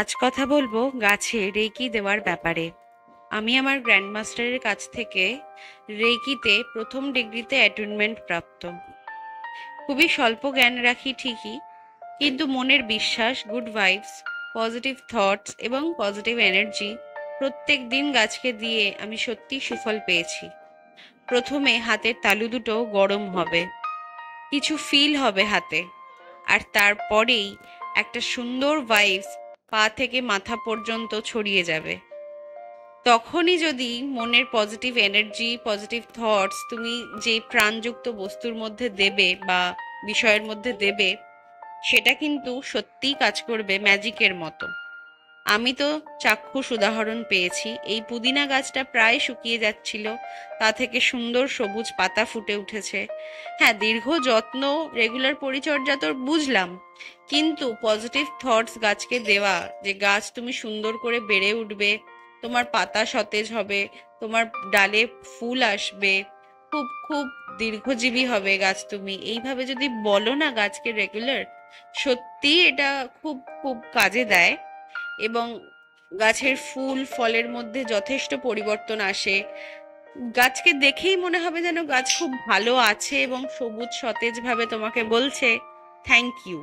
আজ কথা বলবো গাছে রেকি দেওয়ার ব্যাপারে। আমি আমার গ্র্যান্ডমাস্টারের কাছ থেকে রেকিতে প্রথম ডিগ্রিতে অ্যাটুনমেন্ট প্রাপ্ত। খুবই স্বল্প জ্ঞান রাখি ঠিকই, কিন্তু মনের বিশ্বাস, গুড ভাইবস, পজিটিভ থটস এবং পজিটিভ এনার্জি প্রত্যেক দিন গাছকে দিয়ে আমি সত্যি সুফল পেয়েছি। প্রথমে হাতের তালু দুটো গরম হবে, কিছু ফিল হবে হাতে, আর তারপরেই একটা সুন্দর ভাইবস পা থেকে মাথা পর্যন্ত ছড়িয়ে যাবে। তখনই যদি মনের পজিটিভ এনার্জি, পজিটিভ থটস তুমি যে প্রাণযুক্ত বস্তুর মধ্যে দেবে বা বিষয়ের মধ্যে দেবে, সেটা কিন্তু সত্যিই কাজ করবে ম্যাজিকের মতো। আমি তো চাক্ষুষ উদাহরণ পেয়েছি। এই পুদিনা গাছটা প্রায় শুকিয়ে যাচ্ছিল, তা থেকে সুন্দর সবুজ পাতা ফুটে উঠেছে। হ্যাঁ, দীর্ঘ যত্ন, রেগুলার পরিচর্যা তো বুঝলাম, কিন্তু পজিটিভ থটস গাছকে দেওয়া, যে গাছ তুমি সুন্দর করে বেড়ে উঠবে, তোমার পাতা সতেজ হবে, তোমার ডালে ফুল আসবে, খুব খুব দীর্ঘজীবী হবে গাছ, তুমি এইভাবে যদি বলো না গাছকে রেগুলার, সত্যি এটা খুব খুব কাজে দেয়। এবং গাছের ফুল ফলের মধ্যে যথেষ্ট পরিবর্তন আসে। গাছকে দেখেই মনে হবে যেন গাছ খুব ভালো আছে এবং সবুজ সতেজ ভাবে তোমাকে বলছে থ্যাংক ইউ।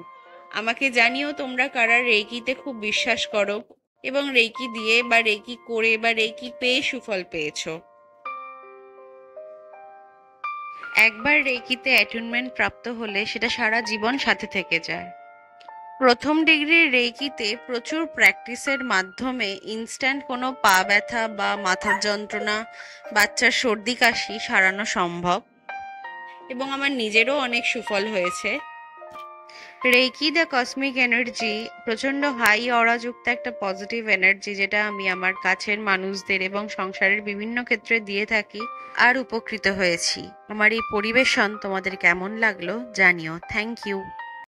আমাকে জানিও তোমরা কারা রেইকিতে খুব বিশ্বাস করো এবং রেইকি দিয়ে বা রেইকি করে বা রেইকি পেয়ে সুফল পেয়েছো। একবার রেইকিতে অ্যাটুনমেন্ট প্রাপ্ত হলে সেটা সারা জীবন সাথে থেকে যায়। প্রথম ডিগ্রির রেইকিতে প্রচুর প্র্যাকটিসের মাধ্যমে ইনস্ট্যান্ট কোনো পা ব্যথা বা মাথার যন্ত্রণা, বাচ্চার সর্দি কাশি সারানো সম্ভব, এবং আমার নিজেরও অনেক সুফল হয়েছে। রেইকি দ্য কসমিক এনার্জি প্রচণ্ড হাই অরাযুক্ত একটা পজিটিভ এনার্জি, যেটা আমি আমার কাছের মানুষদের এবং সংসারের বিভিন্ন ক্ষেত্রে দিয়ে থাকি আর উপকৃত হয়েছি। আমার এই পরিবেশন তোমাদের কেমন লাগলো জানিও। Thank you.